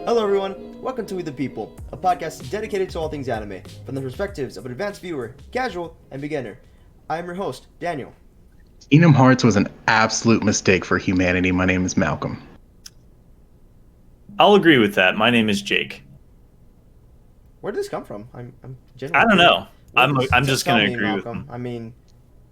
Hello everyone, welcome to We the People, a podcast dedicated to all things anime, from the perspectives of an advanced viewer, casual, and beginner. I am your host, Daniel. Kingdom Hearts was an absolute mistake for humanity. My name is Malcolm. I'll agree with that. My name is Jake. Where did this come from? I'm I don't know. I'm just just going to me, agree Malcolm. with him. I mean,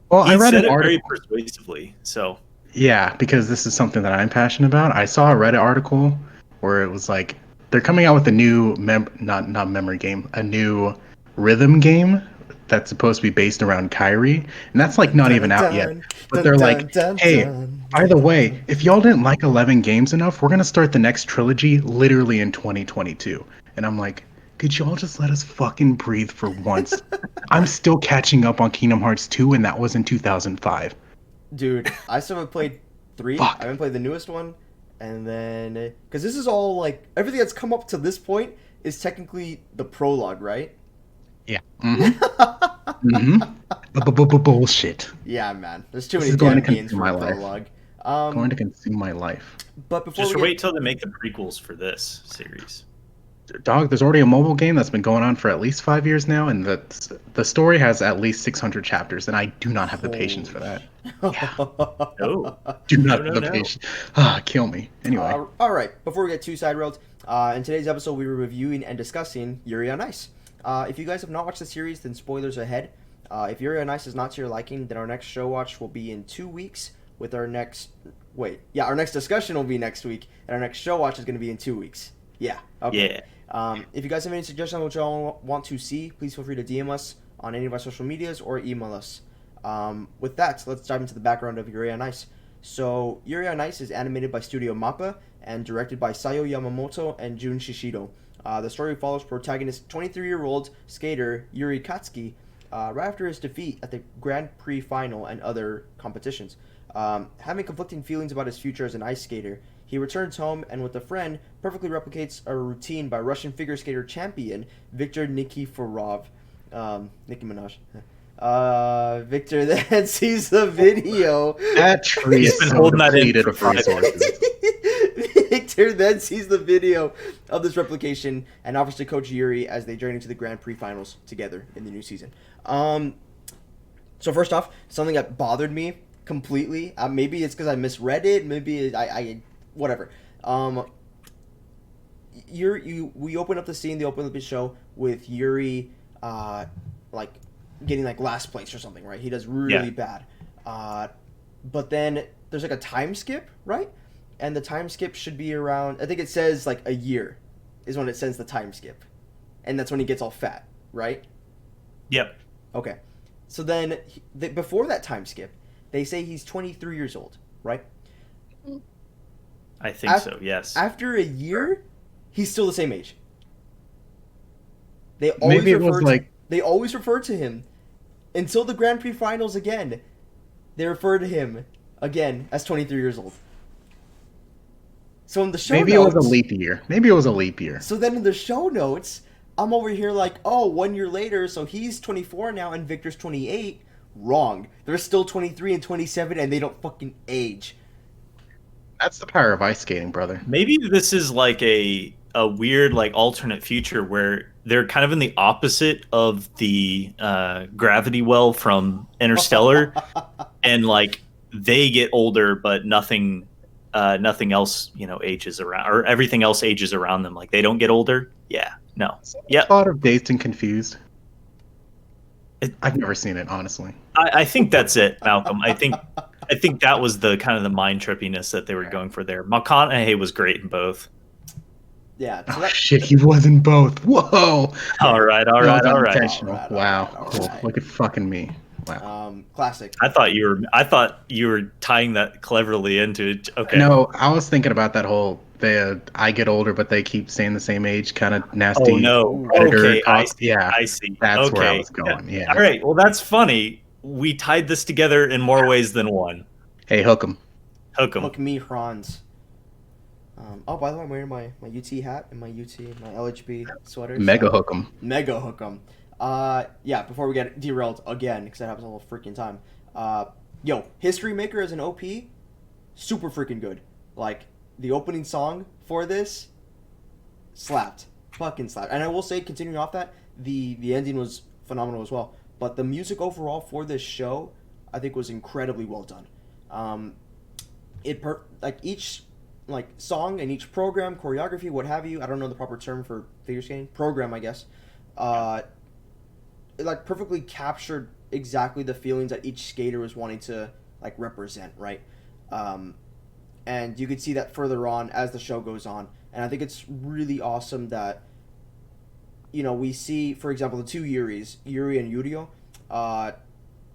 Well, He I read said an it very article. persuasively. So Yeah, because this is something that I'm passionate about. I saw a Reddit article where it was like they're coming out with a new not memory game, a new rhythm game that's supposed to be based around Kyrie, and that's like not even out yet. But they're like, hey, by the way, if y'all didn't like 11 games enough, we're gonna start the next trilogy literally in 2022. And I'm like, could y'all just let us fucking breathe for once? I'm still catching up on Kingdom Hearts 2, and that was in 2005. dude, I still haven't played 3. Fuck. I haven't played the newest one, and then because this is all like everything that's come up to this point is technically the prologue, right? Yeah. Bullshit. Yeah, man. There's too This many is going damn to games consume for a my life. prologue. Going to consume my life. But before just we wait till they make the prequels for this series. Dog, there's already a mobile game that's been going on for at least 5 years now, and the story has at least 600 chapters, and I do not have the patience for that. No. Do not No, have the patience. Kill me. Anyway. All right. Before we get too side-railed, in today's episode, we were reviewing and discussing Yuri on Ice. If you guys have not watched the series, then spoilers ahead. If Yuri on Ice is not to your liking, then our next show watch will be in 2 weeks. With our next our next discussion will be next week, and our next show watch is going to be in 2 weeks. Yeah. Okay. Yeah. If you guys have any suggestions on what y'all want to see, please feel free to DM us on any of our social medias or email us. With that, let's dive into the background of Yuri on Ice. So, Yuri on Ice is animated by Studio Mappa and directed by Sayo Yamamoto and Jun Shishido. The story follows protagonist 23-year-old skater Yuri Katsuki right after his defeat at the Grand Prix final and other competitions. Having conflicting feelings about his future as an ice skater, he returns home and with a friend perfectly replicates a routine by Russian figure skater champion Viktor Nikiforov. Nicki Minaj. Victor then sees the video. That tree He's is been so holding that in depleted for of 5 resources. Victor then sees the video of this replication and offers to coach Yuri as they journey to the Grand Prix finals together in the new season. So first off, something that bothered me completely. Maybe it's because I misread it. Maybe I whatever. We open up the scene. They open up the show with Yuri, like getting like last place or something, right? He does really bad. But then there's like a time skip, right? And the time skip should be around. I think it says like a year, is when it sends the time skip, and that's when he gets all fat, right? Yep. Okay. So then, before that time skip, they say he's 23 years old, right? I think so, yes. After a year, he's still the same age. They always refer to him until the Grand Prix finals again. They refer to him again as 23 years old. So in the show notes, Maybe it was a leap year. So then in the show notes, I'm over here like, oh, 1 year later, so he's 24 now and Victor's 28. Wrong. They're still 23 and 27 and they don't fucking age. That's the power of ice skating, brother. Maybe this is like a weird like alternate future where they're kind of in the opposite of the gravity well from Interstellar, and like they get older, but nothing else, ages around, or everything else ages around them. Like they don't get older. Yeah, no, yeah. Thought of Dazed and Confused. I've never seen it, honestly. I think that's it, Malcolm. I think that was the kind of the mind trippiness that they were going for there. McConaughey was great in both. Yeah. So shit, he was in both. Whoa. All right. Intentional. Wow. All right. Look at fucking me. Wow. Classic. I thought you were tying that cleverly into it. Okay. No, I was thinking about that whole I get older, but they keep staying the same age kind of nasty. Oh no. Okay. I see. That's where I was going. Yeah. All right. Well, that's funny. We tied this together in more ways than one. Hey, hook 'em. Hook me, Franz. By the way, I'm wearing my UT hat and my LHB sweater. Mega hook 'em. Mega hook 'em. Before we get derailed again, because that happens all the freaking time. History Maker as an OP, super freaking good. Like, the opening song for this, slapped, fucking slapped. And I will say, continuing off that, the ending was phenomenal as well. But the music overall for this show, I think, was incredibly well done. Like each like song and each program, choreography, what have you. I don't know the proper term for figure skating. Program, I guess. It like perfectly captured exactly the feelings that each skater was wanting to like represent, right? And you could see that further on as the show goes on. And I think it's really awesome that, you know, we see, for example, the two Yuris, Yuri and Yurio,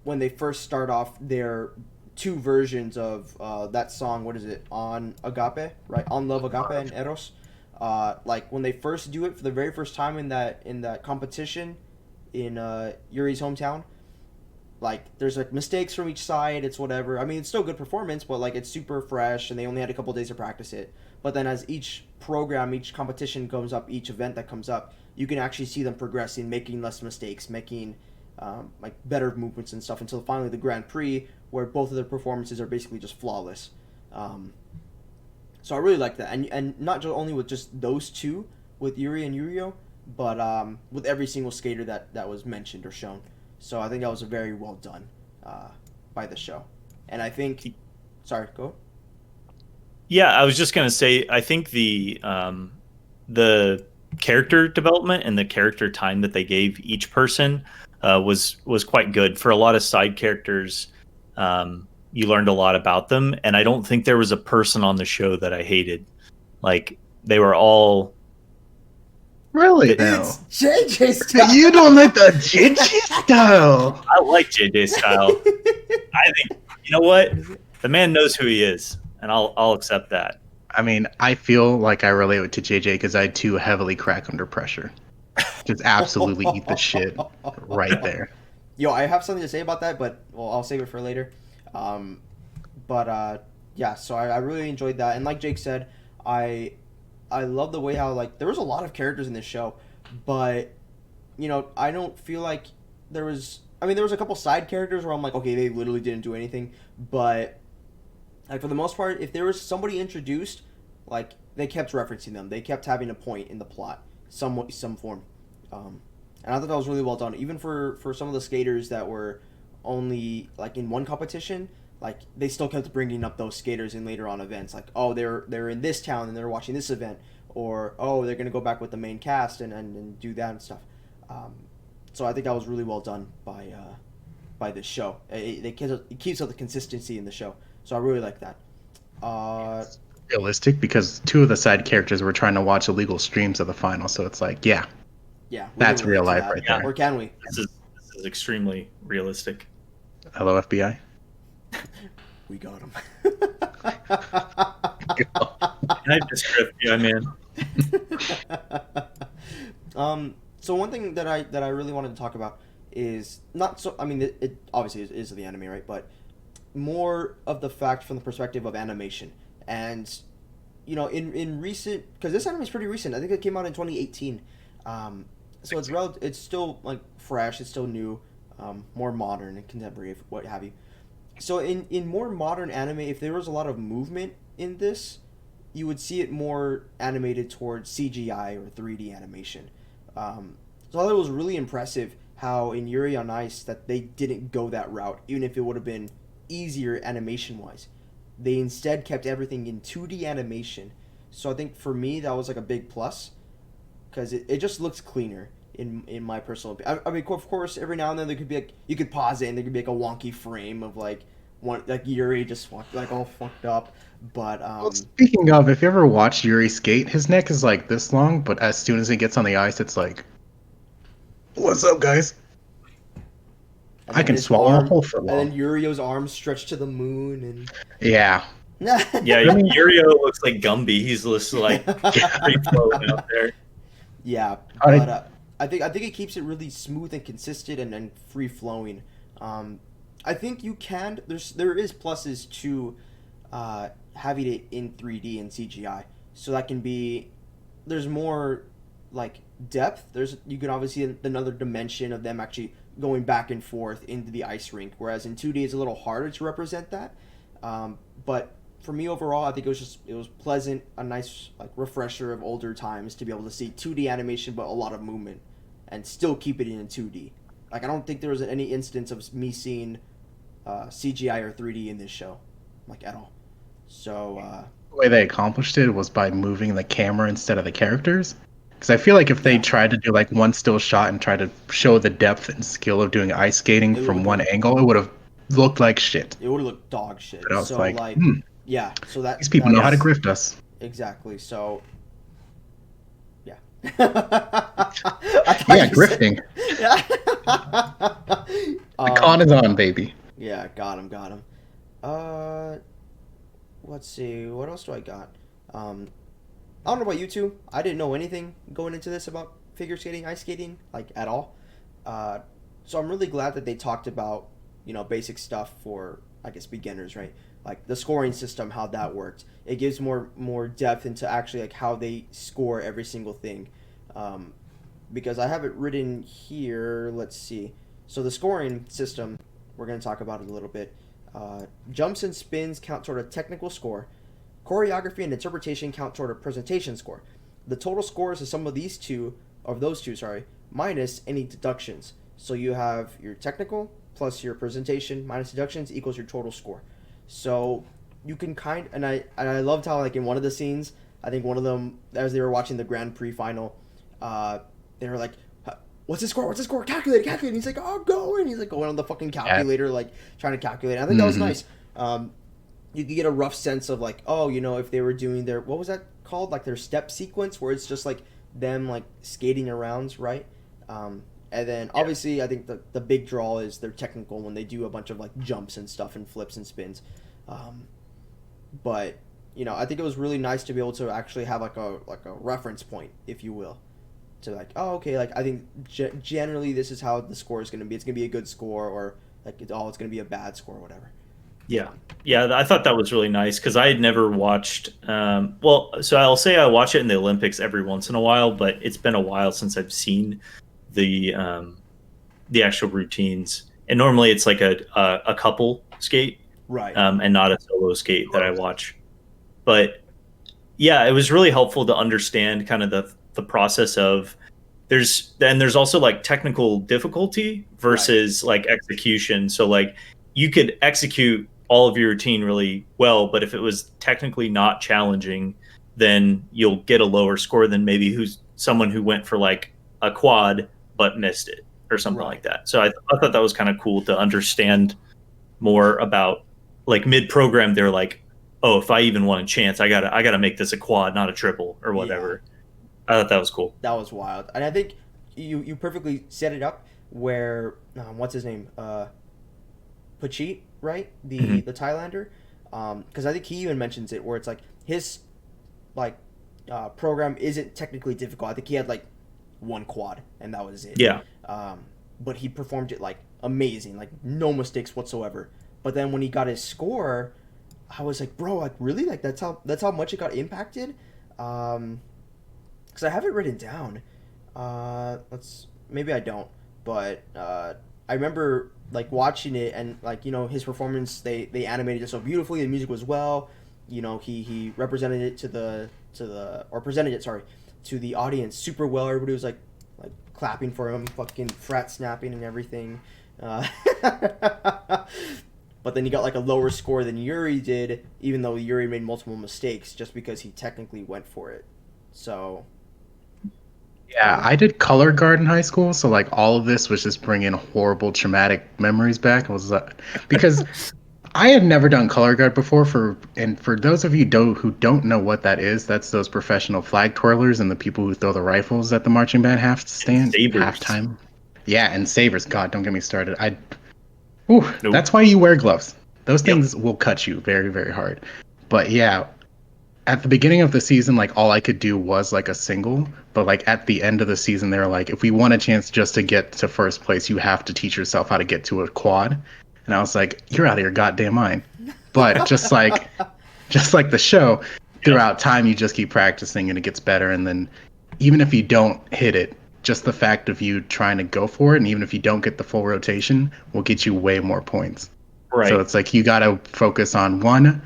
when they first start off their two versions of that song. What is it? On Agape, right? On Love Agape and Eros. Like when they first do it for the very first time in that competition in Yuri's hometown. Like there's like mistakes from each side. It's whatever. I mean, it's still good performance, but like it's super fresh, and they only had a couple days to practice it. But then as each program, each competition comes up, each event that comes up, you can actually see them progressing, making less mistakes, making like better movements and stuff until finally the Grand Prix, where both of their performances are basically just flawless. So I really like that, and not only with just those two, with Yuri and Yurio, but with every single skater that was mentioned or shown. So I think that was very well done by the show, and I think. Sorry, go. Yeah, I was just gonna say, I think the character development and the character time that they gave each person was quite good. For a lot of side characters, you learned a lot about them, and I don't think there was a person on the show that I hated. Like they were all Really? It's JJ style. You don't like the JJ style. I like JJ style. I think, you know what, the man knows who he is, and I'll accept that. I mean, I feel like I relate to JJ because I too heavily crack under pressure. Just absolutely eat the shit right there. Yo, I have something to say about that, but well, I'll save it for later. Yeah, so I really enjoyed that, and like Jake said, I love the way how like there was a lot of characters in this show, but you know I don't feel like there was. I mean, there was a couple side characters where I'm like, okay, they literally didn't do anything, but like for the most part, if there was somebody introduced, like they kept referencing them, they kept having a point in the plot, some form, and I thought that was really well done. Even for some of the skaters that were only like in one competition, like they still kept bringing up those skaters in later on events. Like, oh, they're in this town and they're watching this event, or oh, they're gonna go back with the main cast and do that and stuff. So I think that was really well done by this show. It keeps up the consistency in the show. So I really like that. Realistic because two of the side characters were trying to watch illegal streams of the final, so it's like, yeah, that's real life right there. Or can we? This is extremely realistic. Hello, FBI. We got him. Can I just script you, man? So one thing that I really wanted to talk about is not so. I mean, it obviously is the anime, right? But more of the fact from the perspective of animation, and you know, in recent, because this anime is pretty recent. I think it came out in 2018. So it's still like fresh. It's still new, more modern and contemporary, what have you. So in more modern anime, if there was a lot of movement in this, you would see it more animated towards CGI or 3D animation. So I thought it was really impressive how in Yuri on Ice that they didn't go that route, even if it would have been easier animation-wise. They instead kept everything in 2D animation. So I think for me that was like a big plus, because it just looks cleaner in my personal opinion. I mean, of course, every now and then there could be like, you could pause it and there could be like a wonky frame of like one like Yuri just like all fucked up. But Well, speaking of, if you ever watched Yuri skate, his neck is like this long, but as soon as he gets on the ice, it's like, "What's up, guys?" I can swallow a whole for long. And then Yurio's arms stretched to the moon and Yeah. Yeah, Yurio looks like Gumby. He's just like free flowing out there. Yeah, but I think it keeps it really smooth and consistent and free flowing. I think you can. There is pluses to having it in 3D and CGI, so that can be. There's more like depth. You can obviously see another dimension of them actually going back and forth into the ice rink, whereas in 2D it's a little harder to represent that. But for me overall, I think it was pleasant, a nice like refresher of older times to be able to see 2D animation but a lot of movement, and still keep it in 2D. Like I don't think there was any instance of me seeing CGI or 3D in this show, like at all. So The way they accomplished it was by moving the camera instead of the characters. Because I feel like if they tried to do like one still shot and try to show the depth and skill of doing ice skating from one angle, it would have looked like shit. It would have looked dog shit. But I was so like, yeah. So these people know how to that's- grift us. Exactly. So yeah. Yeah, grifting. The con is on, baby. Yeah, got him. Let's see. What else do I got? I don't know about you two. I didn't know anything going into this about figure skating, ice skating, like at all. So I'm really glad that they talked about, basic stuff for, I guess, beginners, right? Like the scoring system, how that worked. It gives more depth into actually like how they score every single thing. Because I have it written here. Let's see. So the scoring system, we're going to talk about it a little bit. Jumps and spins count toward a technical score. Choreography and interpretation count toward a presentation score. The total score is the sum of those two, minus any deductions. So you have your technical plus your presentation minus deductions equals your total score. So you can and I loved how like in one of the scenes, I think one of them, as they were watching the Grand Prix final, they were like, what's his score? Calculate it. And he's like, oh, go. And he's like going on the fucking calculator, like trying to calculate. I think that was nice. You could get a rough sense of like, if they were doing their, what was that called? Like their step sequence where it's just like them like skating around, right? And then obviously I think the big draw is their technical when they do a bunch of like jumps and stuff and flips and spins. But, I think it was really nice to be able to actually have like a reference point, if you will. To like, oh, okay, like I think generally this is how the score is going to be. It's going to be a good score, or like it's going to be a bad score, or whatever. Yeah, I thought that was really nice because I had never watched. So I'll say I watch it in the Olympics every once in a while, but it's been a while since I've seen the actual routines. And normally it's like a couple skate, right, and not a solo skate that I watch. But yeah, it was really helpful to understand kind of the process of there's also like technical difficulty versus like execution. So like you could execute all of your routine really well, but if it was technically not challenging, then you'll get a lower score than maybe someone who went for like a quad but missed it or something like that. So I thought that was kind of cool to understand more about like mid-program. They're like, oh, if I even want a chance, I gotta make this a quad, not a triple or whatever. Yeah. I thought that was cool. That was wild. And I think you perfectly set it up where, what's his name? Pachit, right? The Thailander. Because I think he even mentions it where it's like his program isn't technically difficult. I think he had like one quad and that was it. Yeah. But he performed it like amazing, like no mistakes whatsoever. But then when he got his score, I was like, bro, like really? Like that's how much it got impacted? Because I have it written down. Maybe I don't, but I remember like watching it and like his performance. They animated it so beautifully. The music was well. He represented it presented it to the audience super well. Everybody was like clapping for him, fucking frat snapping and everything. But then he got like a lower score than Yuri did, even though Yuri made multiple mistakes just because he technically went for it. So yeah, I did color guard in high school, so like all of this was just bringing horrible traumatic memories back. It was because I had never done color guard before. For those of you who don't know what that is, that's those professional flag twirlers and the people who throw the rifles at the marching band halftime. Yeah, and sabers. God, don't get me started. Nope. That's why you wear gloves. Those things will cut you very, very hard. But yeah, at the beginning of the season, like all I could do was like a single. But like at the end of the season, they were like, if we want a chance just to get to first place, you have to teach yourself how to get to a quad. And I was like, you're out of your goddamn mind. But just like the show, throughout time, you just keep practicing and it gets better. And then even if you don't hit it, just the fact of you trying to go for it, and even if you don't get the full rotation, will get you way more points. Right. So it's like you got to focus on one,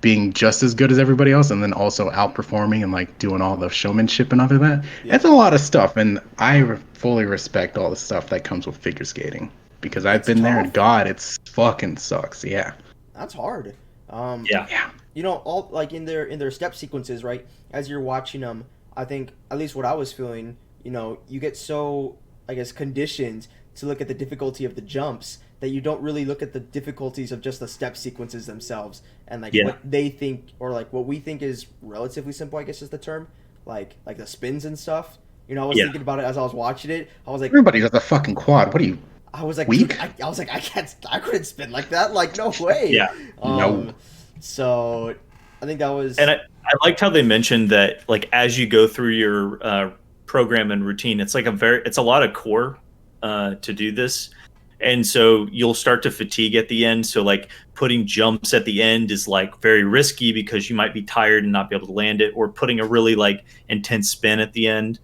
being just as good as everybody else, and then also outperforming and like doing all the showmanship and other that. Yeah. It's a lot of stuff, and I fully respect all the stuff that comes with figure skating because I've It's been there, tough. and God, it's fucking sucks. Yeah. That's hard. Yeah. Yeah. You know, all like in their step sequences, right? As you're watching them, I think at least what I was feeling, you know, you get so, I guess, conditioned to look at the difficulty of the jumps that you don't really look at the difficulties of just the step sequences themselves and like Yeah. what they think or like what we think is relatively simple, I guess is the term, like the spins and stuff. You know, I was Yeah. thinking about it as I was watching it. I was like, Everybody does a fucking quad. What are you? dude, Weak? I was like, I couldn't spin like that. Like, no way. Yeah. No. So I think that was. And I liked how they mentioned that, like, as you go through your program and routine, it's like it's a lot of core to do this. And so you'll start to fatigue at the end. So like putting jumps at the end is like very risky because you might be tired and not be able to land it, or putting a really like intense spin at the end.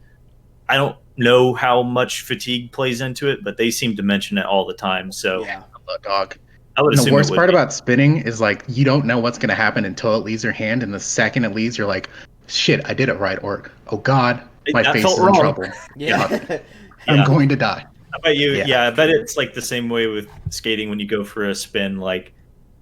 I don't know how much fatigue plays into it, but they seem to mention it all the time. So Yeah. Dog. I would And the assume worst it would part be. about spinning is like you don't know what's gonna happen until it leaves your hand, and the second it leaves, you're like, "Shit, I did it right," or "Oh God, my That face felt is in wrong. trouble. Yeah. I'm Yeah. going to die." I bet you, Yeah. I bet it's like the same way with skating when you go for a spin. Like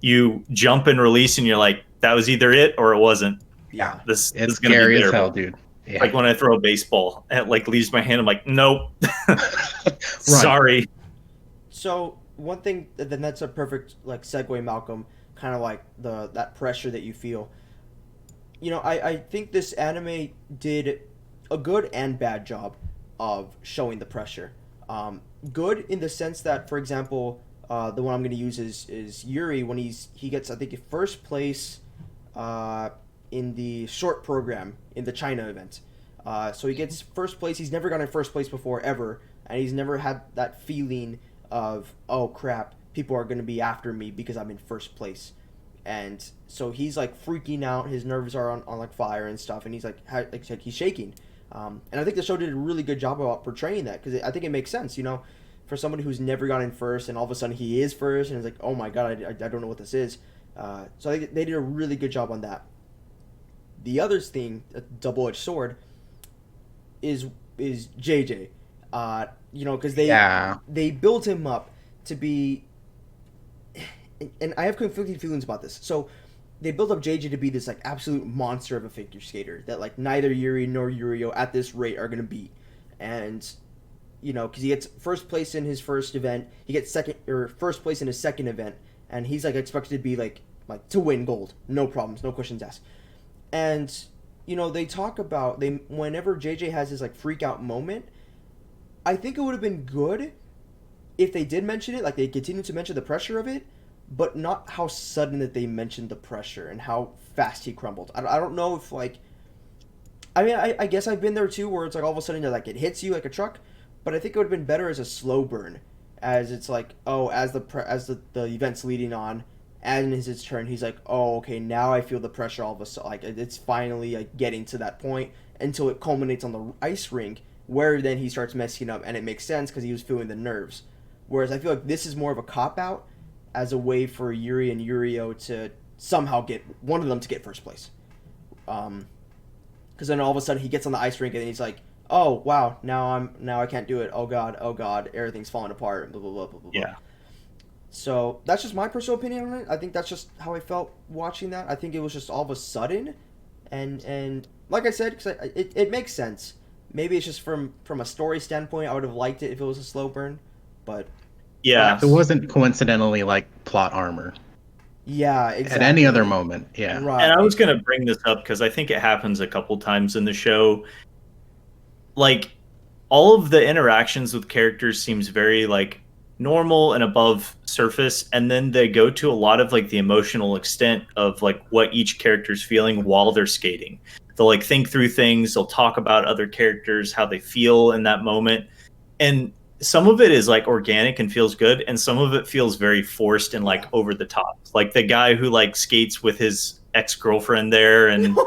you jump and release, and you're like, that was either it or it wasn't. Yeah. This It's is gonna scary be as terrible. hell, dude. Yeah. Like when I throw a baseball and it like leaves my hand, I'm like, nope. Sorry. So one thing, then that's a perfect like segue, Malcolm. Kind of like that pressure that you feel. You know, I think this anime did a good and bad job of showing the pressure. Good in the sense that, for example, the one I'm going to use is Yuri when he gets, I think, first place in the short program in the China event. So he gets first place. He's never gotten first place before ever, and he's never had that feeling of, oh crap, people are going to be after me because I'm in first place. And so he's like freaking out. His nerves are on like fire and stuff, and he's like he's shaking. And I think the show did a really good job about portraying that because I think it makes sense, you know, for somebody who's never gotten first and all of a sudden he is first and it's like, oh my god, I don't know what this is. So I think they did a really good job on that. The other thing, a double-edged sword, is JJ. You know, because they built him up to be, and I have conflicting feelings about this. So they built up JJ to be this like absolute monster of a figure skater that like neither Yuri nor Yurio at this rate are gonna beat. And you know, because he gets first place in his first event, he gets first place in his second event, and he's like expected to be like to win gold, no problems, no questions asked. And you know, they talk about whenever JJ has his like freak out moment, I think it would have been good if they did mention it, like they continued to mention the pressure of it, but not how sudden that they mentioned the pressure and how fast he crumbled. I don't know if like, I mean, I guess I've been there too, where it's like all of a sudden like it hits you like a truck, but I think it would have been better as a slow burn, as it's like, oh, as the event's leading on, and it's his turn, he's like, oh, okay, now I feel the pressure all of a sudden, like it's finally like getting to that point until it culminates on the ice rink, where then he starts messing up, and it makes sense because he was feeling the nerves. Whereas I feel like this is more of a cop out as a way for Yuri and Yurio to somehow get one of them to get first place. Because then all of a sudden he gets on the ice rink and he's like, oh wow, now I can't do it. Oh god, everything's falling apart. Blah blah blah blah blah. Yeah. So that's just my personal opinion on it. I think that's just how I felt watching that. I think it was just all of a sudden, and like I said, because it makes sense. Maybe it's just from a story standpoint, I would have liked it if it was a slow burn, but Yeah. It wasn't coincidentally like plot armor. yeah, exactly. At any other moment, yeah. Right. And I was going to bring this up because I think it happens a couple times in the show. Like, all of the interactions with characters seems very, like, normal and above surface, and then they go to a lot of, like, the emotional extent of, like, what each character's feeling while they're skating. They'll, like, think through things, they'll talk about other characters, how they feel in that moment, and some of it is, like, organic and feels good, and some of it feels very forced and, like, over the top. Like, the guy who, like, skates with his ex-girlfriend there, and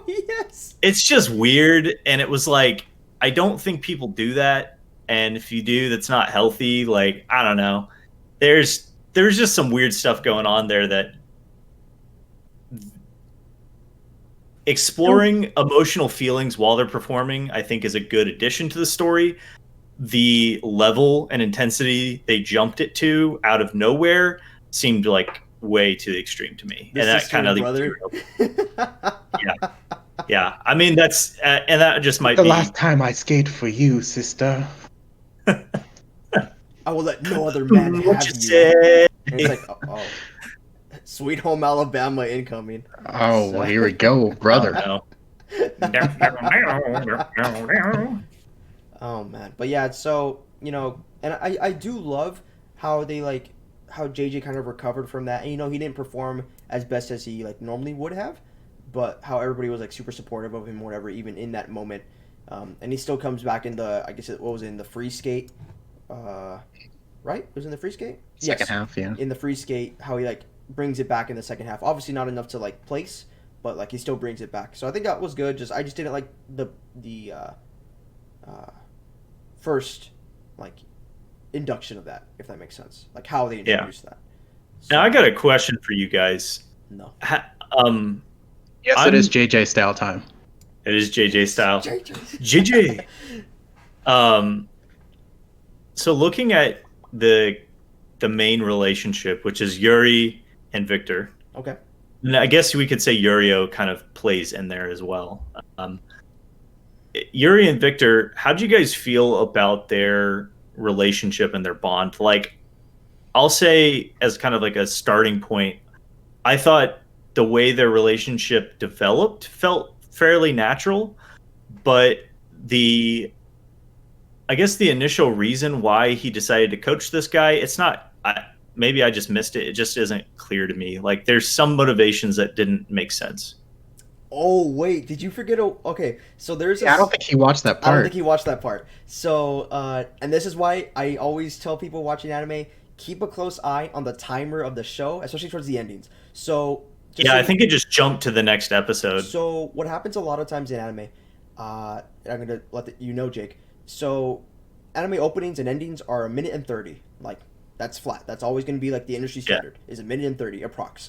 yes. it's just weird, and it was, like, I don't think people do that, and if you do, that's not healthy. Like, I don't know. There's just some weird stuff going on there that exploring emotional feelings while they're performing, I think, is a good addition to the story. The level and intensity they jumped it to out of nowhere seemed like way too extreme to me, The and that sister kind of and brother. yeah. I mean, that's and that just might The be last time I skate for you, sister. I will let no other man what have you you. say. And it's like, oh, Sweet Home Alabama incoming. Oh, So- here we go, brother. Oh, no. Oh man, but yeah, so and I do love how they how JJ kind of recovered from that, and he didn't perform as best as he normally would have, but how everybody was super supportive of him, or whatever, even in that moment, and he still comes back in the what was it, in the free skate, right? It was in the free skate. Second half, yeah. In the free skate, how he brings it back in the second half. Obviously not enough to place, but he still brings it back. So I think that was good. I just didn't like the first induction of that, if that makes sense, how they introduced that. So, Now I got a question for you guys. no. Yes, it is JJ style time. It is JJ style. JJ. JJ. So looking at the main relationship, which is Yuri and Victor. Okay. And I guess we could say Yurio kind of plays in there as well. Yuri and Victor, how do you guys feel about their relationship and their bond? I'll say as kind of a starting point, I thought the way their relationship developed felt fairly natural, but I guess the initial reason why he decided to coach this guy, it's not, maybe I just missed it. It just isn't clear to me. There's some motivations that didn't make sense. Oh wait, did you forget? Okay, so there's. I don't think he watched that I part. don't think he watched that part. So, and this is why I always tell people watching anime, keep a close eye on the timer of the show, especially towards the endings. So. I think it just jumped to the next episode. So what happens a lot of times in anime, I'm gonna let Jake. So, anime openings and endings are 1:30. That's flat. That's always gonna be the industry standard is 1:30 approx.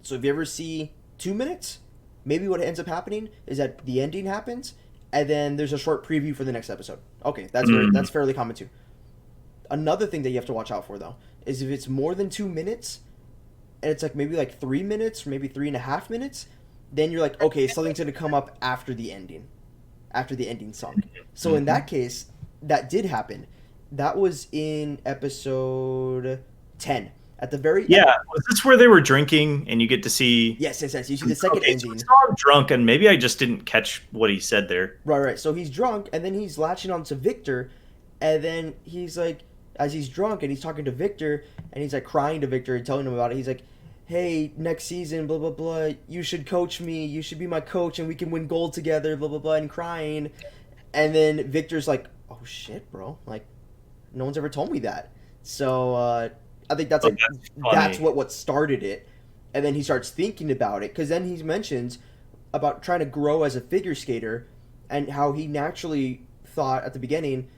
So if you ever see 2 minutes, maybe what ends up happening is that the ending happens, and then there's a short preview for the next episode. Okay, that's fairly common too. Another thing that you have to watch out for though is if it's more than 2 minutes, and it's maybe 3 minutes, maybe 3.5 minutes, then you're okay, something's gonna come up after the ending song. So in that case, that did happen. That was in episode 10. At the very end. Was this where they were drinking and you get to see? Yes. You see the second ending. So I saw him drunk, and maybe I just didn't catch what he said there. Right. So he's drunk, and then he's latching on to Victor, and then he's as he's drunk and he's talking to Victor, and he's crying to Victor and telling him about it. He's hey, next season, blah, blah, blah, you should coach me, you should be my coach, and we can win gold together, blah, blah, blah, and crying. And then Victor's oh, shit, bro. No one's ever told me that. So, I think that's that's what started it. And then he starts thinking about it, because then he mentions about trying to grow as a figure skater, and how he naturally thought at the beginning,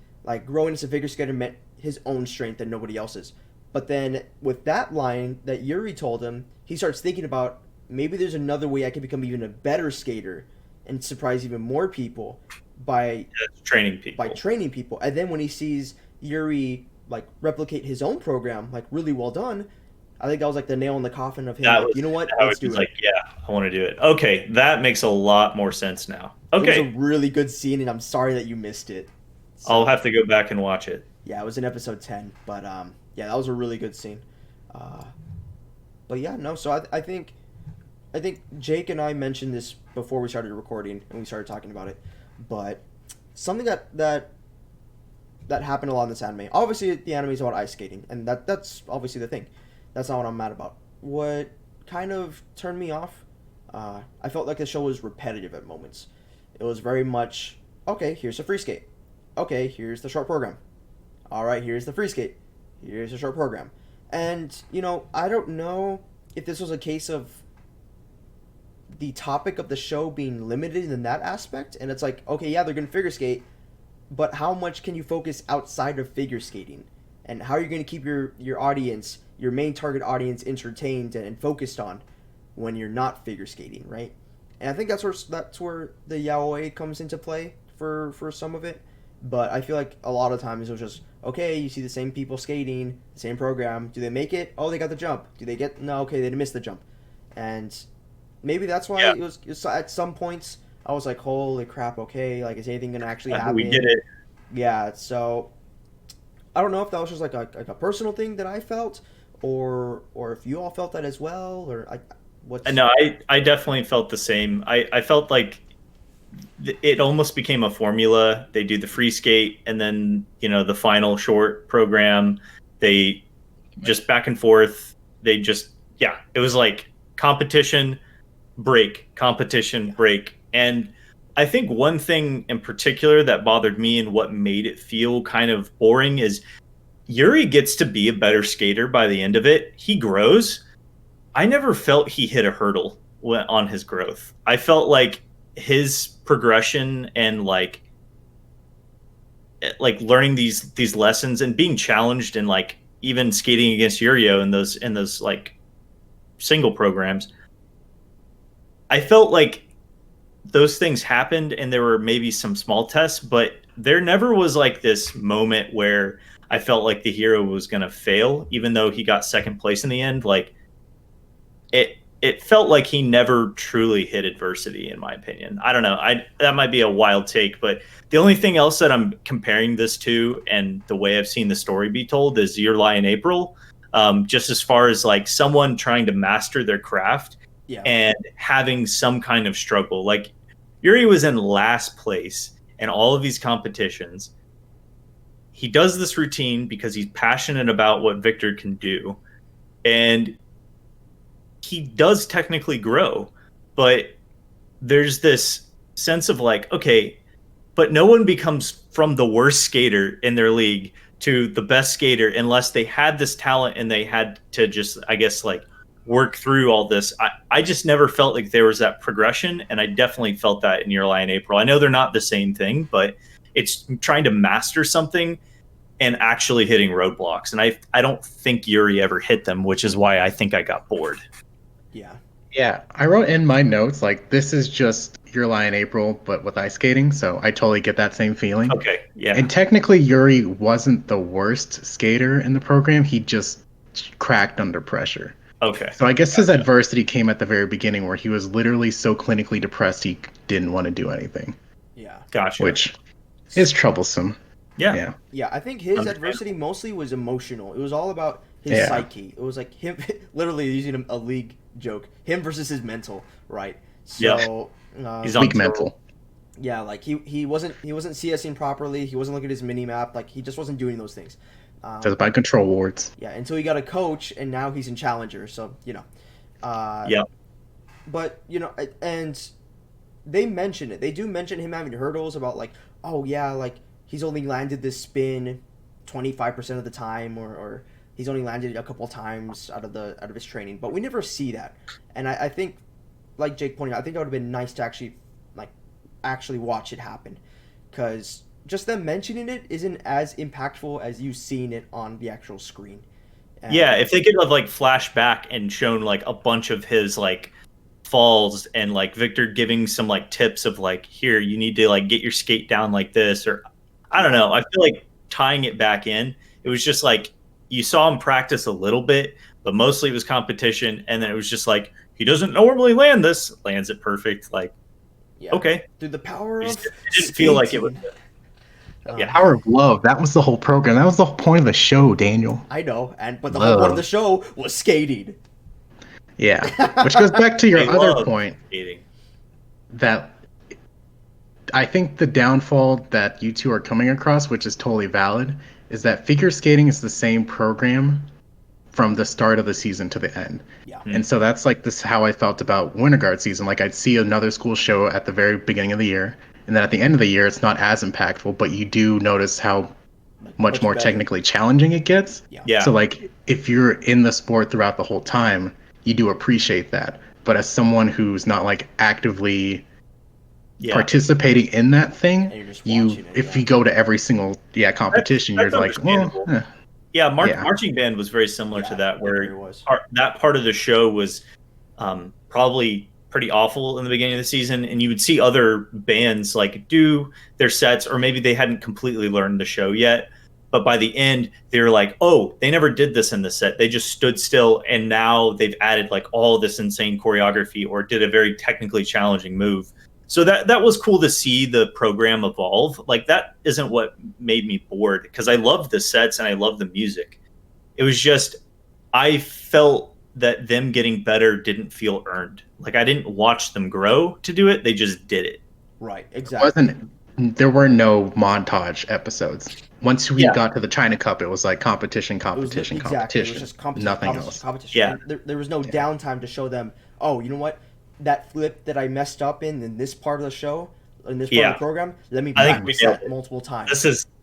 growing as a figure skater meant his own strength and nobody else's. But then with that line that Yuri told him, he starts thinking about maybe there's another way I can become even a better skater and surprise even more people by training people. And then when he sees Yuri replicate his own program, really well done, I think that was the nail in the coffin of him. You know what? Let's do it. I want to do it. Okay, that makes a lot more sense now. Okay. It was a really good scene, and I'm sorry that you missed it. So, I'll have to go back and watch it. Yeah, it was in episode 10, but yeah, that was a really good scene. But yeah, no. So I think Jake and I mentioned this before we started recording and we started talking about it. But something that happened a lot in this anime. Obviously, the anime is about ice skating, and that's obviously the thing. That's not what I'm mad about. What kind of turned me off? I felt like the show was repetitive at moments. It was very much, okay, here's a free skate. Okay, here's the short program. All right, here's the free skate. Here's a short program. And, I don't know if this was a case of the topic of the show being limited in that aspect. And it's okay, yeah, they're going to figure skate, but how much can you focus outside of figure skating? And how are you going to keep your audience, your main target audience, entertained and focused on when you're not figure skating, right? and I think that's where the yaoi comes into play for some of it. But I feel like a lot of times it was just okay. You see the same people skating, the same program. Do they make it? Oh, they got the jump. Do they get? No, okay, they missed the jump, and maybe that's why it was at some points I was like, holy crap, okay, like is anything gonna actually happen? We get it. Yeah, so I don't know if that was just like a personal thing that I felt, or if you all felt that as well, or what's. No, I definitely felt the same. I felt like it almost became a formula. They do the free skate, and then the final short program, they just back and forth. They just it was like competition, break, competition, break. And I think one thing in particular that bothered me and what made it feel kind of boring is Yuri gets to be a better skater by the end of it. He grows. I never felt he hit a hurdle on his growth. I felt like his progression and like learning these lessons and being challenged and like even skating against Yurio in those like single programs, I felt like those things happened and there were maybe some small tests, but there never was like this moment where I felt like the hero was going to fail, even though he got second place in the end. Like it felt like he never truly hit adversity, in my opinion. I don't know. That might be a wild take, but the only thing else that I'm comparing this to and the way I've seen the story be told is Yuri in April. Just as far as like someone trying to master their craft and having some kind of struggle. Like Yuri was in last place in all of these competitions. He does this routine because he's passionate about what Victor can do. And he does technically grow, but there's this sense of like, okay, but no one becomes from the worst skater in their league to the best skater unless they had this talent and they had to just, I guess, like work through all this. I just never felt like there was that progression, and I definitely felt that in Yuri and April. I know they're not the same thing, but it's trying to master something and actually hitting roadblocks. And I don't think Yuri ever hit them, which is why I think I got bored. Yeah, I wrote in my notes, like, this is just Yuri in April, but with ice skating, so I totally get that same feeling. Okay, yeah. And technically, Yuri wasn't the worst skater in the program. He just cracked under pressure. Okay. So I guess his adversity came at the very beginning where he was literally so clinically depressed he didn't want to do anything. Yeah. Gotcha. Which is troublesome. Yeah. Yeah, I think his adversity mostly was emotional. It was all about his psyche. It was like him, literally using a league joke, him versus his mental, right? So he's weak mental. Yeah, like he wasn't CSing properly. He wasn't looking at his mini map. Like he just wasn't doing those things. Just by control wards. Yeah, until he got a coach, and now he's in Challenger. So But and they mention it. They do mention him having hurdles about like, oh yeah, like he's only landed this spin 25% of the time, or he's only landed it a couple times out of his training. But we never see that. And I think, like Jake pointed out, I think it would have been nice to actually watch it happen, because just them mentioning it isn't as impactful as you seeing it on the actual screen. And if they could have like flashed back and shown like a bunch of his like falls and like Victor giving some like tips of like, here, you need to like get your skate down like this, or I don't know. I feel like tying it back in, it was just like you saw him practice a little bit, but mostly it was competition, and then it was just like, he doesn't normally land this, lands it perfect. Like, okay. Through the power of it didn't feel like it was Power of love. That was the whole program. That was the whole point of the show, Daniel. I know, but the whole point of the show was skating. Yeah, which goes back to your other point. Skating. That I think the downfall that you two are coming across, which is totally valid, is that figure skating is the same program from the start of the season to the end. Yeah. And so that's like this how I felt about Winter Guard season. Like I'd see another school show at the very beginning of the year, and then at the end of the year it's not as impactful, but you do notice how much more better, technically challenging it gets. Yeah. So like if you're in the sport throughout the whole time, you do appreciate that. But as someone who's not like actively participating in that thing, if you go to every single competition, that's you're like, well, marching band was very similar to that, where that part of the show was probably pretty awful in the beginning of the season, and you would see other bands like do their sets, or maybe they hadn't completely learned the show yet, but by the end they were like, oh, they never did this in the set, they just stood still, and now they've added like all this insane choreography or did a very technically challenging move. So that was cool to see the program evolve. Like, that isn't what made me bored, because I loved the sets and I loved the music. It was just, I felt that them getting better didn't feel earned. Like, I didn't watch them grow to do it. They just did it. Right, exactly. There were no montage episodes. Once we got to the China Cup, it was like competition. Exactly. It was just competition. Nothing else. Competition. Yeah. There was no downtime to show them, oh, you know what? That flip that I messed up in this part of the show, in this part of the program, let me practice that multiple times.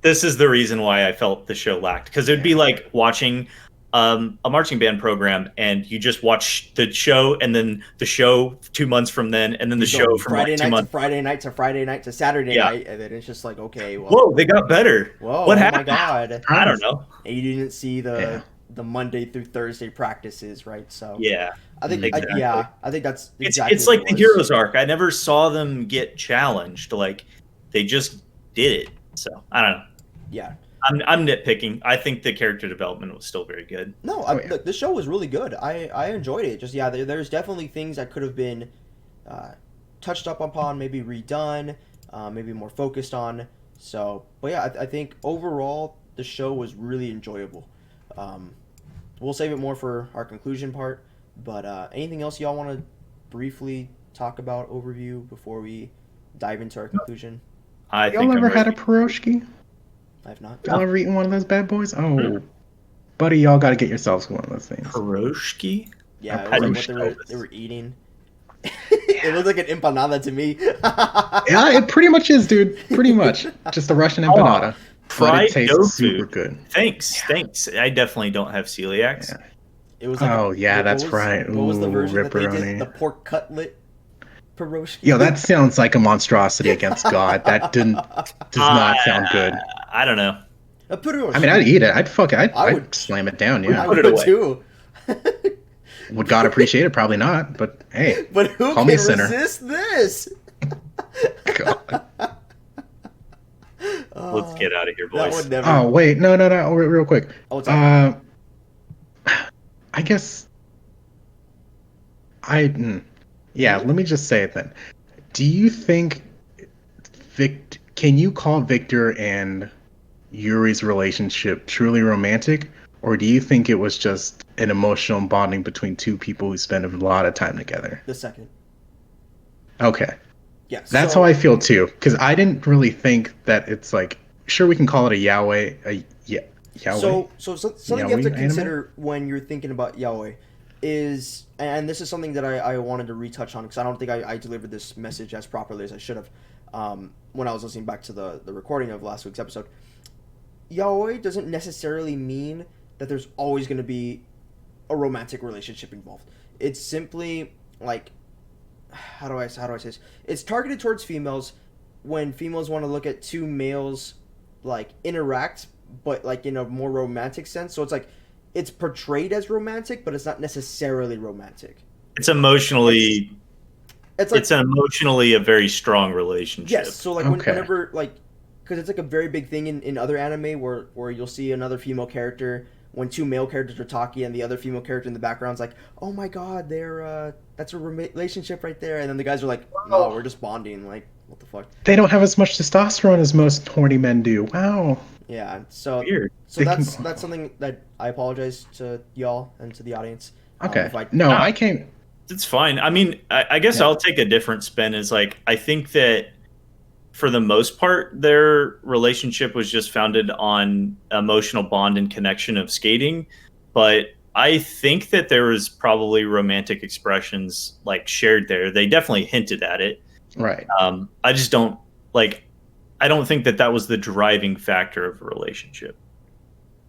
This is the reason why I felt the show lacked, because it'd be like watching a marching band program, and you just watch the show, and then the show 2 months from then, and then the show from Friday like 2 night months. to Friday night to Friday night to Saturday night, and then it's just like, okay, well, Whoa, they got better. Whoa, what happened? happened? Oh my god! I don't know. And you didn't see the Monday through Thursday practices, right? So I think exactly. I think that's exactly it's like the heroes arc. I never saw them get challenged. Like, they just did it. So I don't know. Yeah. I'm nitpicking. I think the character development was still very good. No, look, the show was really good. I enjoyed it. Just there's definitely things that could have been touched up upon, maybe redone, maybe more focused on. So, but yeah, I think overall the show was really enjoyable. We'll save it more for our conclusion part. But anything else y'all want to briefly talk about, overview, before we dive into our conclusion? Y'all ever had a pierogi? I have not. Y'all ever eaten one of those bad boys? Oh, buddy, y'all got to get yourselves one of those things. Pierogi? Yeah, it was like what they were eating. It looked like an empanada to me. Yeah, it pretty much is, dude. Pretty much. Just a Russian empanada. Fried but it tastes tofu. super good. Thanks. I definitely don't have celiacs. Yeah. It was like that's right. What was the version ripperoni. that they did? The pork cutlet pierogi? Yo, that sounds like a monstrosity against God. That does not sound good. I don't know. A pierogi. I mean, I'd eat it. I'd fuck it. I'd slam it down, yeah. I would too. Would God appreciate it? Probably not, but hey. But who call can me a sinner. resist this? God. Let's get out of here, That boys. would never. Oh, wait. No. Real quick. Oh, what's up? I guess let me just say it then. Do you think can you call Victor and Yuri's relationship truly romantic, or do you think it was just an emotional bonding between two people who spend a lot of time together? The second. Okay. Yes. That's how I feel too, because I didn't really think that it's like, sure, we can call it a yaoi, yaoi. So something you have to consider when you're thinking about yaoi is, and this is something that I wanted to retouch on, because I don't think I delivered this message as properly as I should have when I was listening back to the recording of last week's episode. Yaoi doesn't necessarily mean that there's always going to be a romantic relationship involved. It's simply like, how do I say this? It's targeted towards females when females want to look at two males like interact, but like in a more romantic sense. So it's like it's portrayed as romantic, but it's not necessarily romantic. It's emotionally. It's like, an emotionally a very strong relationship. Yes. So like whenever like, because it's like a very big thing in other anime where you'll see another female character when two male characters are talking and the other female character in the background's like, oh my god, they're that's a relationship right there, and then the guys are like, no, we're just bonding. Like, what the fuck? They don't have as much testosterone as most horny men do. Wow. Yeah. So weird. So that's something that I apologize to y'all and to the audience. Okay. I can't. It's fine. I mean, I guess I'll take a different spin. Is like, I think that for the most part, their relationship was just founded on emotional bond and connection of skating. But I think that there was probably romantic expressions like shared there. They definitely hinted at it. Right. I just don't I don't think that was the driving factor of a relationship.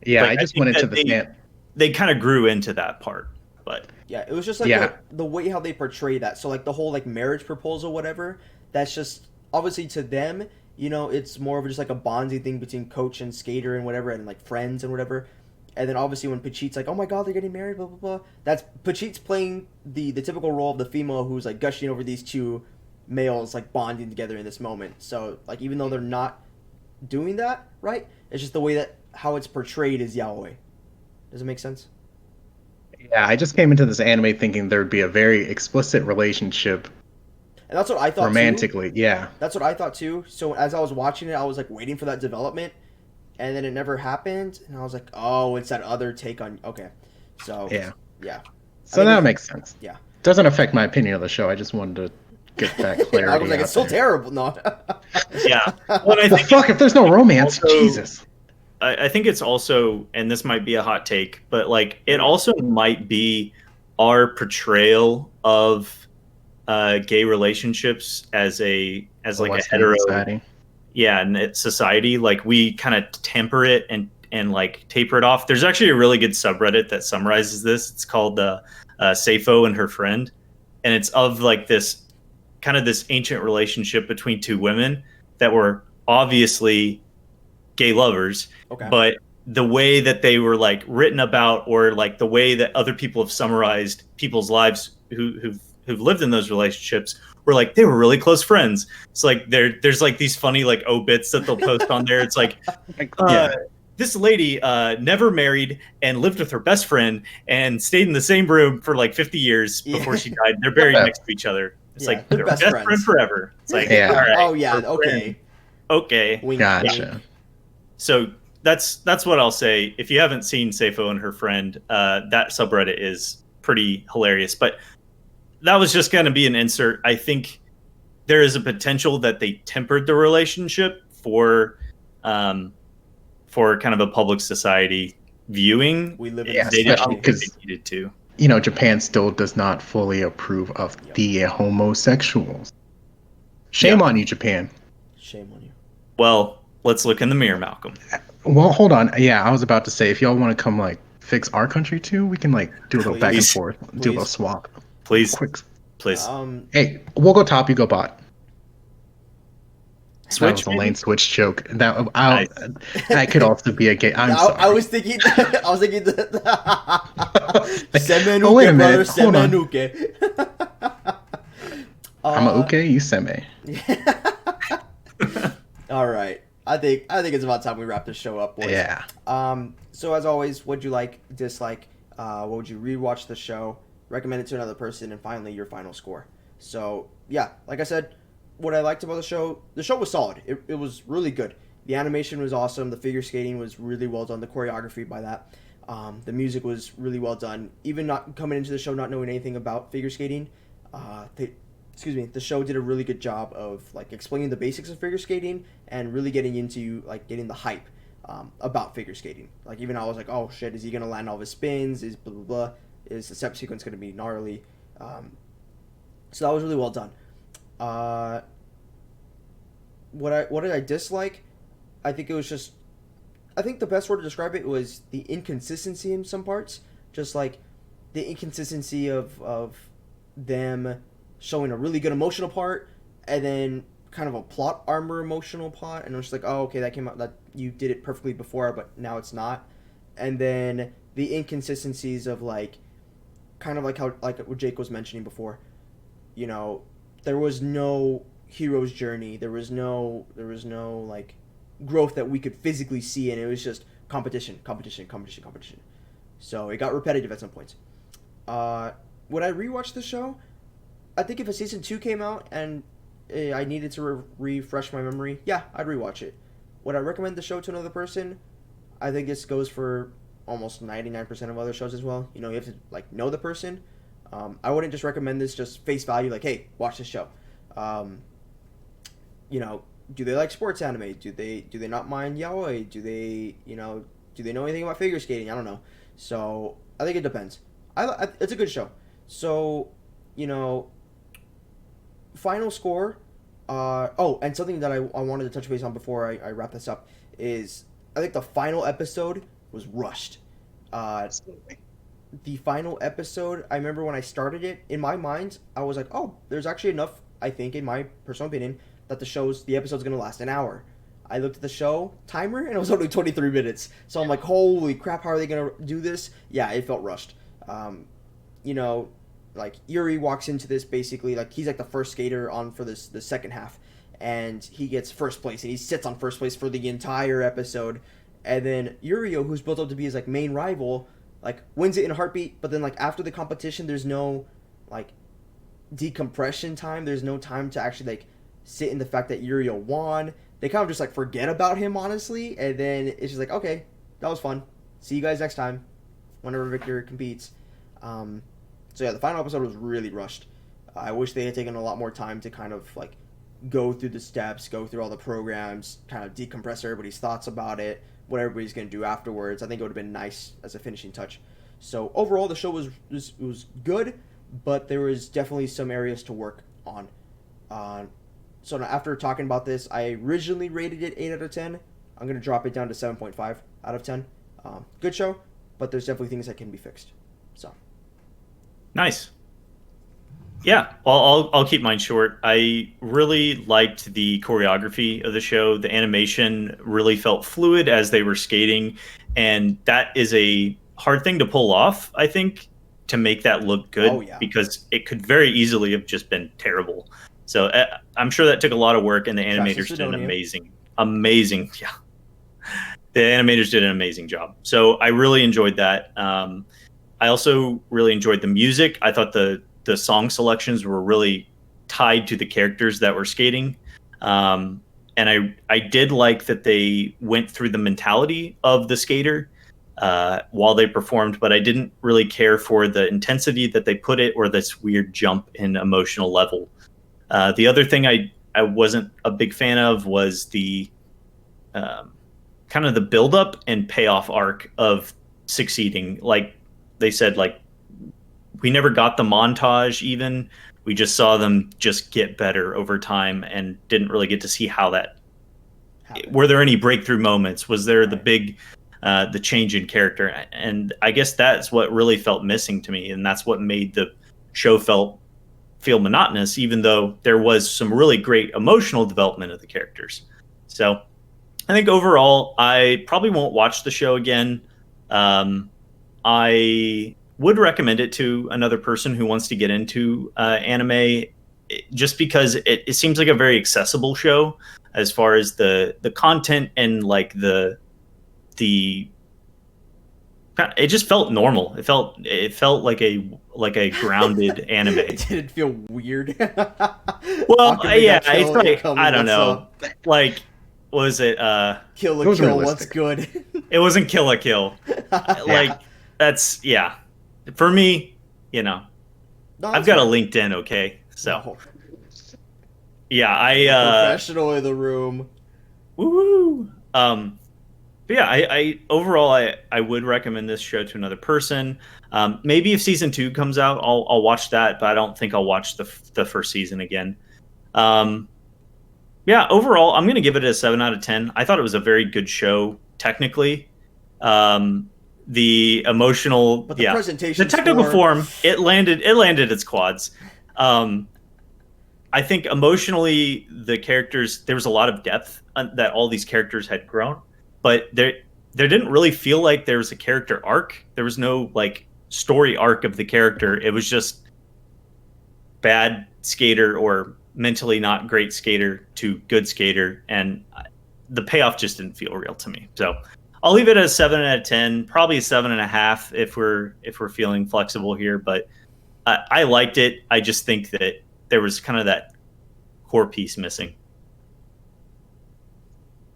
Yeah, like, I just went into the they kind of grew into that part, but yeah, it was just like the way how they portray that. So like the whole like marriage proposal, whatever. That's just obviously to them, you know, it's more of just like a bondsy thing between coach and skater and whatever, and like friends and whatever. And then obviously when Pachit's like, oh my god, they're getting married, blah blah blah. That's Pachit's playing the typical role of the female who's like gushing over these two males like bonding together in this moment. So like even though they're not doing that, right? It's just the way that how it's portrayed is yaoi. Does it make sense? Yeah, I just came into this anime thinking there'd be a very explicit relationship And that's what I thought romantically. too. Yeah. That's what I thought too. So as I was watching it, I was like waiting for that development, and then it never happened. And I was like, oh, it's that other take on. Okay, so Yeah. yeah. So that makes sense. Yeah. Doesn't affect my opinion of the show. I just wanted to get that clarity. I was like, out it's still there. terrible. No. Yeah. Well, I The think fuck if there's no romance, also- Jesus. I think it's also, and this might be a hot take, but like it also might be our portrayal of gay relationships as like a Western hetero, society. yeah, and it's society. Like we kind of temper it and like taper it off. There's actually a really good subreddit that summarizes this. It's called Seifo and her friend, and it's of like this kind of this ancient relationship between two women that were obviously gay lovers, Okay. but the way that they were like written about, or like the way that other people have summarized people's lives who've lived in those relationships, were like they were really close friends. It's like there's like these funny like obits that they'll post on there. It's like this lady never married and lived with her best friend and stayed in the same room for like 50 years before she died. They're buried next to each other. It's like they're they're best best friends. friend forever. It's like, Yeah. all right, Oh yeah. we're Okay. friends. Okay. Wink, Gotcha. wink. So that's what I'll say. If you haven't seen Seifo and her friend, that subreddit is pretty hilarious. But that was just going to be an insert. I think there is a potential that they tempered the relationship for kind of a public society viewing. We live in Yeah, a They didn't especially think they 'cause- needed to. You know, Japan still does not fully approve of the homosexuals. Shame on you, Japan. Shame on you. Well, let's look in the mirror, Malcolm. Well, hold on. Yeah, I was about to say, if y'all want to come like fix our country too, we can like do a little back and Please. forth, do a little Please. swap. Please, Quick. please. Hey, we'll go top, you go bot. That Switch. was a maybe? lane switch joke. That Nice. that could also be a gay. I'm sorry. I was thinking. I was thinking. Semenuke, Oh, wait a minute. brother. Hold on. Semenuke. I'm a okay, you seme. All right. I think it's about time we wrap this show up, boys. Yeah. So as always, what'd you like, dislike? What would you rewatch the show? Recommend it to another person, and finally your final score. So yeah, like I said, what I liked about the show was solid. It was really good. The animation was awesome. The figure skating was really well done. The choreography by that. The music was really well done. Even not coming into the show not knowing anything about figure skating, the show did a really good job of like explaining the basics of figure skating and really getting into like getting the hype about figure skating. Like even I was like, oh shit, is he gonna land all of his spins? Is blah blah blah? Is the step sequence gonna be gnarly? So that was really well done. What did I dislike? I think the best word to describe it was the inconsistency in some parts. Just like the inconsistency of them showing a really good emotional part and then kind of a plot armor emotional part, and it was just like, oh okay, that came out, that you did it perfectly before but now it's not. And then the inconsistencies of like kind of like how like what Jake was mentioning before, you know, there was no hero's journey, there was no like growth that we could physically see, and it was just competition. So it got repetitive at some points. Would I rewatch the show? I think if a season 2 came out and I needed to refresh my memory, yeah, I'd rewatch it. Would I recommend the show to another person? I think this goes for almost 99% of other shows as well. You know, you have to like know the person. I wouldn't just recommend this just face value, like, hey, watch this show. You know, do they like sports anime? Do they not mind yaoi? Do they know anything about figure skating? I don't know. So I think it depends. It's a good show. So, you know, final score. And something that I wanted to touch base on before I wrap this up is I think the final episode was rushed. Absolutely. The final episode, I remember when I started it, in my mind, I was like, oh, there's actually enough, I think, in my personal opinion, that the episode's going to last an hour. I looked at the show timer and it was only 23 minutes. So I'm like, holy crap, how are they gonna do this? Yeah, it felt rushed. You know, like Yuri walks into this basically like he's like the first skater on for the second half, and he gets first place and he sits on first place for the entire episode. And then Yurio, who's built up to be his like main rival, like wins it in a heartbeat. But then like after the competition, there's no like decompression time. There's no time to actually like sit in the fact that Yurio won. They kind of just like forget about him honestly, and then it's just like, okay, that was fun. See you guys next time, whenever Victor competes. So yeah, the final episode was really rushed. I wish they had taken a lot more time to kind of like go through the steps, go through all the programs, kind of decompress everybody's thoughts about it, what everybody's going to do afterwards. I think it would have been nice as a finishing touch. So overall, the show was good, but there was definitely some areas to work on. So now after talking about this, I originally rated it 8 out of 10. I'm going to drop it down to 7.5 out of 10. Good show, but there's definitely things that can be fixed. So Nice. Yeah, I'll keep mine short. I really liked the choreography of the show. The animation really felt fluid as they were skating, and that is a hard thing to pull off, I think, to make that look good. Oh, yeah. Because it could very easily have just been terrible. So I'm sure that took a lot of work, and the animators did an amazing, yeah. The animators did an amazing job. So I really enjoyed that. I also really enjoyed the music. I thought the song selections were really tied to the characters that were skating. And I did like that they went through the mentality of the skater while they performed, but I didn't really care for the intensity that they put it or this weird jump in emotional level. The other thing I wasn't a big fan of was the kind of the buildup and payoff arc of succeeding. Like they said, like, we never got the montage even. We just saw them just get better over time and didn't really get to see how that happened. Were there any breakthrough moments? Was there the big the change in character? And I guess that's what really felt missing to me, and that's what made the show feel monotonous, even though there was some really great emotional development of the characters. So I think overall I probably won't watch the show again. I would recommend it to another person who wants to get into anime, just because it seems like a very accessible show as far as the content and like the it just felt normal. It felt like a grounded anime. It didn't feel weird. Well, yeah, it's like, I don't know. Like, was it Kill a Kill? What's good? It wasn't Kill a Kill. Like, that's, yeah. For me, no, I've got a LinkedIn, okay? So, yeah, professional in the room. Woo! But yeah, I overall I would recommend this show to another person. Maybe if season 2 comes out, I'll watch that, but I don't think I'll watch the first season again. Yeah, overall I'm gonna give it a 7 out of 10. I thought it was a very good show technically. The emotional, but the presentation, the technical form, it landed its quads. I think emotionally the characters, there was a lot of depth that all these characters had grown. But there didn't really feel like there was a character arc. There was no like story arc of the character. It was just bad skater or mentally not great skater to good skater, and the payoff just didn't feel real to me. So I'll leave it at a 7 out of 10, probably a 7.5 if we're feeling flexible here. But I liked it. I just think that there was kind of that core piece missing.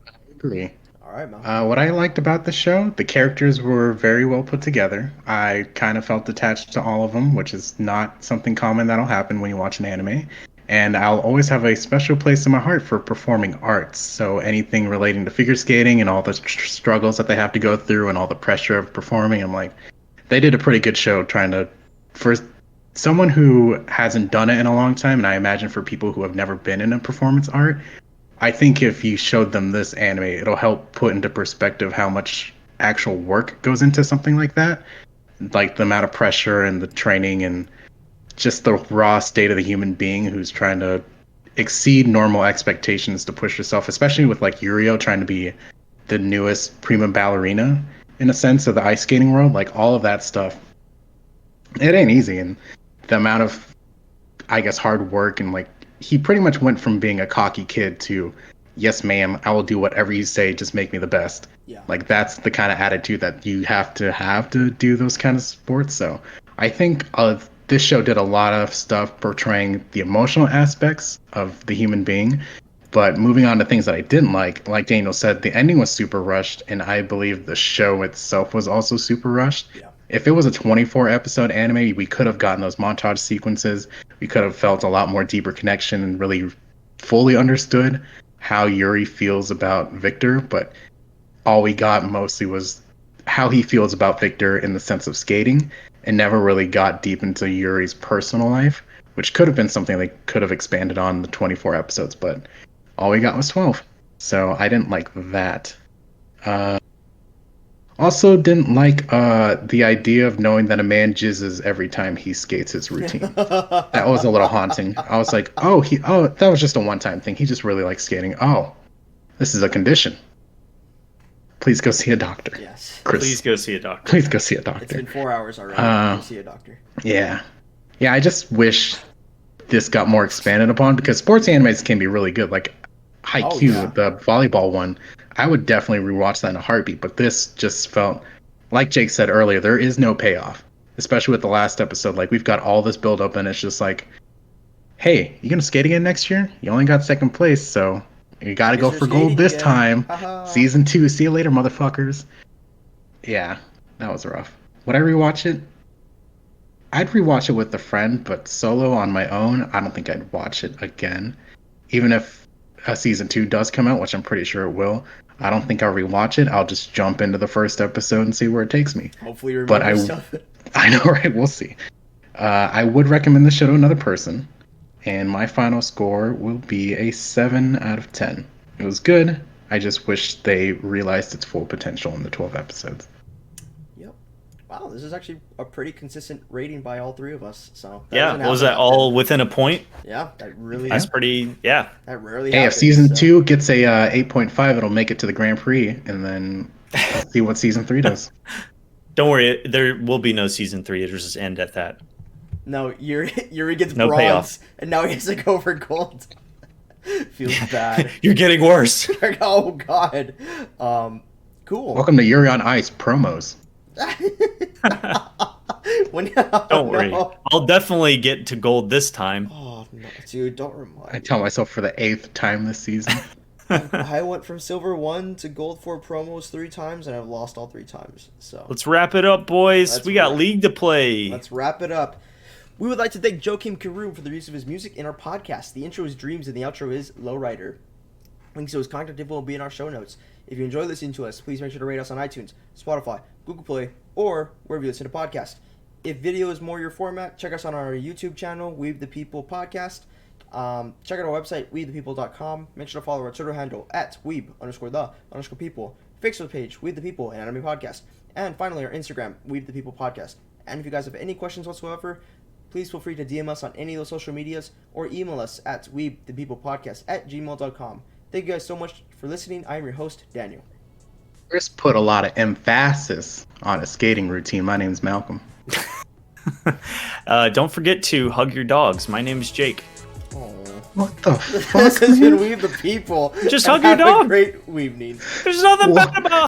I agree. All right, man. What I liked about the show, the characters were very well put together. I kind of felt attached to all of them, which is not something common that'll happen when you watch an anime. And I'll always have a special place in my heart for performing arts. So anything relating to figure skating and all the struggles that they have to go through and all the pressure of performing, I'm like, they did a pretty good show trying to, for someone who hasn't done it in a long time, and I imagine for people who have never been in a performance art, I think if you showed them this anime, it'll help put into perspective how much actual work goes into something like that. Like the amount of pressure and the training and just the raw state of the human being who's trying to exceed normal expectations to push yourself, especially with like Yuri trying to be the newest prima ballerina in a sense of the ice skating world. Like all of that stuff, it ain't easy, and the amount of, I guess, hard work, and like he pretty much went from being a cocky kid to, yes ma'am, I will do whatever you say, just make me the best. Yeah. Like that's the kind of attitude that you have to do those kind of sports. So I think this show did a lot of stuff portraying the emotional aspects of the human being. But moving on to things that I didn't like Daniel said, the ending was super rushed, and I believe the show itself was also super rushed. Yeah. If it was a 24 episode anime, we could have gotten those montage sequences. We could have felt a lot more deeper connection and really fully understood how Yuri feels about Victor. But all we got mostly was how he feels about Victor in the sense of skating, and never really got deep into Yuri's personal life, which could have been something they could have expanded on the 24 episodes. But all we got was 12. So I didn't like that. Also didn't like the idea of knowing that a man jizzes every time he skates his routine. That was a little haunting. I was like, oh, that was just a one-time thing. He just really likes skating. Oh, this is a condition. Please go see a doctor. Yes. Chris, Please go see a doctor. please go see a doctor. It's been 4 hours already. Go see a doctor. Yeah. I just wish this got more expanded upon, because sports animes can be really good. Like Haikyuu, the volleyball one, I would definitely rewatch that in a heartbeat. But this just felt, like Jake said earlier, there is no payoff, especially with the last episode. Like we've got all this build up, and it's just like, hey, you gonna skate again next year? You only got second place, so you gotta go for gold this time. Season 2, see you later, motherfuckers. Yeah, that was rough. Would I rewatch it? I'd rewatch it with a friend, but solo on my own, I don't think I'd watch it again. Even if a season 2 does come out, which I'm pretty sure it will, I don't think I'll rewatch it. I'll just jump into the first episode and see where it takes me. Hopefully you remember stuff. I know, right? We'll see. I would recommend the show to another person, and my final score will be a 7 out of 10. It was good. I just wish they realized its full potential in the 12 episodes. Yep. Wow, this is actually a pretty consistent rating by all three of us. So was that all within a point? Yeah, that really. That's pretty. Yeah, that rarely. Hey, happens, if season 2 gets a 8.5, it'll make it to the Grand Prix, and then see what season 3 does. Don't worry, there will be no season 3. It'll just end at that. No, Yuri gets no bronze, payoff, and now he has to go for gold. Feels bad. You're getting worse. Oh God. Cool. Welcome to Yuri on Ice promos. Don't worry. I'll definitely get to gold this time. Oh no, dude! Don't remind. I tell myself for the 8th time this season. I went from silver 1 to gold 4 promos 3 times, and I've lost all 3 times. So let's wrap it up, boys. We got League to play. Let's wrap it up. We would like to thank Joakim Karoom for the use of his music in our podcast. The intro is Dreams and the outro is Lowrider. Links to his contact info will be in our show notes. If you enjoy listening to us, please make sure to rate us on iTunes, Spotify, Google Play, or wherever you listen to podcasts. If video is more your format, check us on our YouTube channel, Weeb the People Podcast. Check out our website, weebthepeople.com. Make sure to follow our Twitter handle at weeb_the_people. Facebook page, Weeb the People, and Anime Podcast. And finally, our Instagram, Weeb the People Podcast. And if you guys have any questions whatsoever, please feel free to DM us on any of those social medias or email us at weebthepeoplepodcast@gmail.com. Thank you guys so much for listening. I am your host, Daniel. Chris put a lot of emphasis on a skating routine. My name's Malcolm. Don't forget to hug your dogs. My name is Jake. Oh. What the fuck? This has been Weeb the People. Just hug your dog. Have a great evening. There's nothing bad about